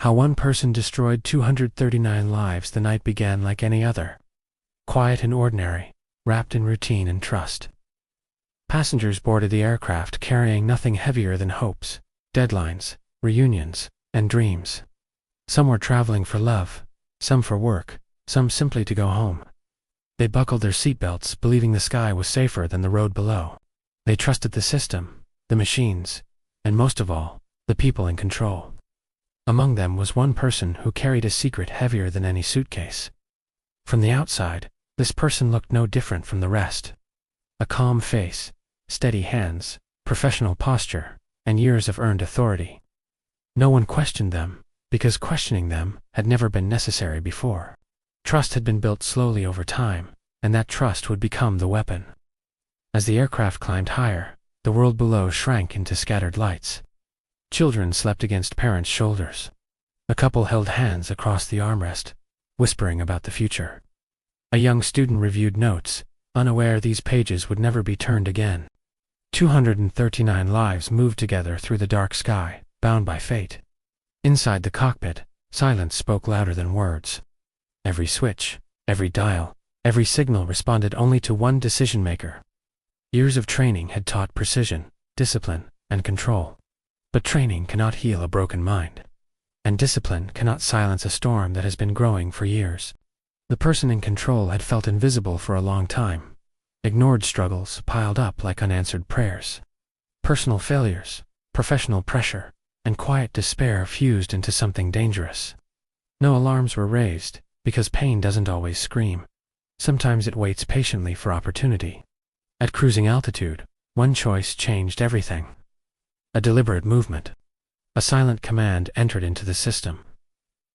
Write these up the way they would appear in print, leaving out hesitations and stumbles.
How one person destroyed 239 lives. The night began like any other. Quiet and ordinary, wrapped in routine and trust. Passengers boarded the aircraft carrying nothing heavier than hopes, deadlines, reunions, and dreams. Some were traveling for love, some for work, some simply to go home. They buckled their seatbelts, believing the sky was safer than the road below. They trusted the system, the machines, and most of all, the people in control. Among them was one person who carried a secret heavier than any suitcase. From the outside, this person looked no different from the rest. A calm face, steady hands, professional posture, and years of earned authority. No one questioned them, because questioning them had never been necessary before. Trust had been built slowly over time, and that trust would become the weapon. As the aircraft climbed higher, the world below shrank into scattered lights. Children slept against parents' shoulders. A couple held hands across the armrest, whispering about the future. A young student reviewed notes, unaware these pages would never be turned again. 239 lives moved together through the dark sky, bound by fate. Inside the cockpit, silence spoke louder than words. Every switch, every dial, every signal responded only to one decision-maker. Years of training had taught precision, discipline, and control. But training cannot heal a broken mind. And discipline cannot silence a storm that has been growing for years. The person in control had felt invisible for a long time. Ignored struggles piled up like unanswered prayers. Personal failures, professional pressure, and quiet despair fused into something dangerous. No alarms were raised, because pain doesn't always scream. Sometimes it waits patiently for opportunity. At cruising altitude, one choice changed everything. A deliberate movement. A silent command entered into the system.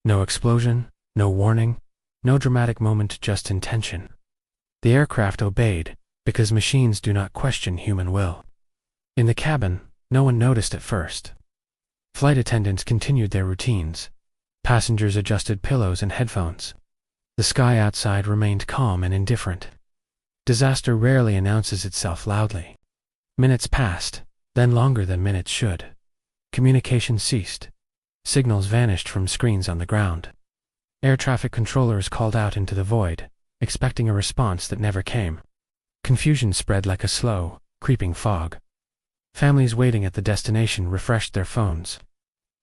No explosion, no warning, no dramatic moment, just intention. The aircraft obeyed, because machines do not question human will. In the cabin, no one noticed at first. Flight attendants continued their routines. Passengers adjusted pillows and headphones. The sky outside remained calm and indifferent. Disaster rarely announces itself loudly. Minutes passed, then longer than minutes should. Communication ceased. Signals vanished from screens on the ground. Air traffic controllers called out into the void, expecting a response that never came. Confusion spread like a slow, creeping fog. Families waiting at the destination refreshed their phones.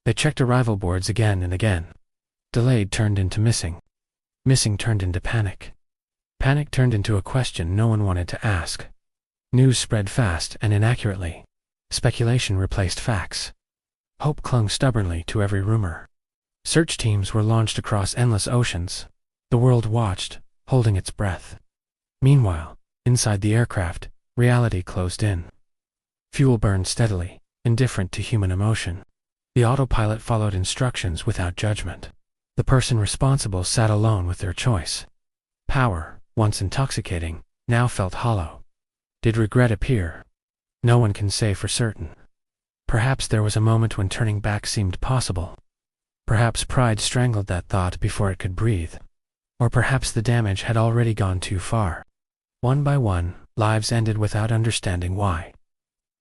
They checked arrival boards again and again. Delayed turned into missing. Missing turned into panic. Panic turned into a question no one wanted to ask. News spread fast and inaccurately. Speculation replaced facts. Hope clung stubbornly to every rumor. Search teams were launched across endless oceans. The world watched, holding its breath. Meanwhile, inside the aircraft, reality closed in. Fuel burned steadily, indifferent to human emotion. The autopilot followed instructions without judgment. The person responsible sat alone with their choice. Power, once intoxicating, now felt hollow. Did regret appear? No one can say for certain. Perhaps there was a moment when turning back seemed possible. Perhaps pride strangled that thought before it could breathe. Or perhaps the damage had already gone too far. One by one, lives ended without understanding why.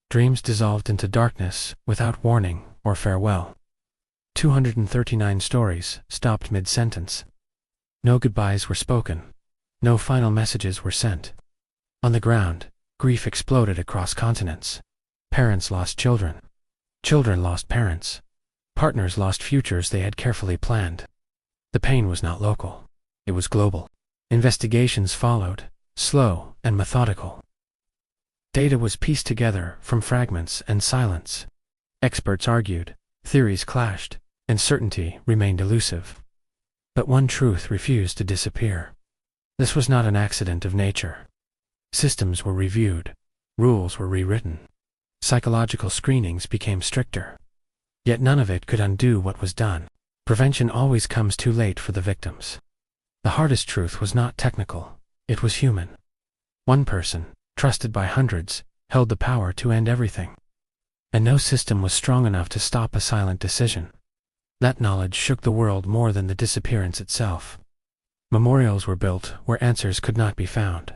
Dreams dissolved into darkness without warning or farewell. 239 stories stopped mid-sentence. No goodbyes were spoken. No final messages were sent. On the ground, grief exploded across continents. Parents lost children. Children lost parents. Partners lost futures they had carefully planned. The pain was not local. It was global. Investigations followed, slow and methodical. Data was pieced together from fragments and silence. Experts argued, theories clashed, and certainty remained elusive. But one truth refused to disappear. This was not an accident of nature. Systems were reviewed. Rules were rewritten. Psychological screenings became stricter. Yet none of it could undo what was done. Prevention always comes too late for the victims. The hardest truth was not technical. It was human. One person, trusted by hundreds, held the power to end everything. And no system was strong enough to stop a silent decision. That knowledge shook the world more than the disappearance itself. Memorials were built where answers could not be found.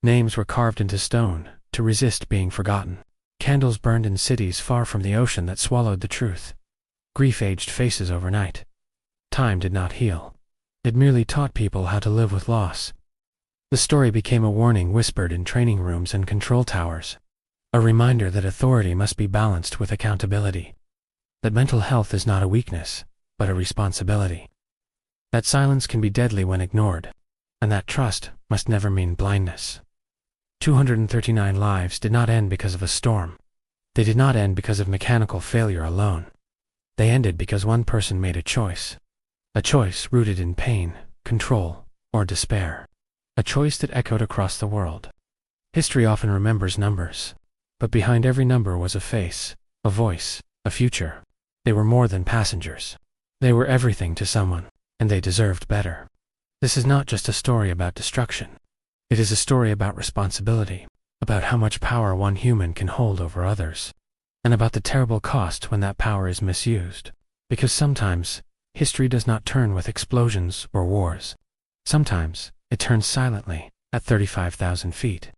Names were carved into stone to resist being forgotten. Candles burned in cities far from the ocean that swallowed the truth. Grief aged faces overnight, Time did not heal. It merely taught people how to live with loss. The story became a warning whispered in training rooms and control towers, a reminder that authority must be balanced with accountability, that mental health is not a weakness, but a responsibility, that silence can be deadly when ignored, and that trust must never mean blindness. 239 lives did not end because of a storm. They did not end because of mechanical failure alone. They ended because one person made a choice rooted in pain, control, or despair, a choice that echoed across the world. History often remembers numbers, but behind every number was a face, a voice, a future. They were more than passengers. They were everything to someone, and they deserved better. This is not just a story about destruction. It is a story about responsibility, about how much power one human can hold over others, and about the terrible cost when that power is misused. Because sometimes, history does not turn with explosions or wars. Sometimes, it turns silently, at 35,000 feet.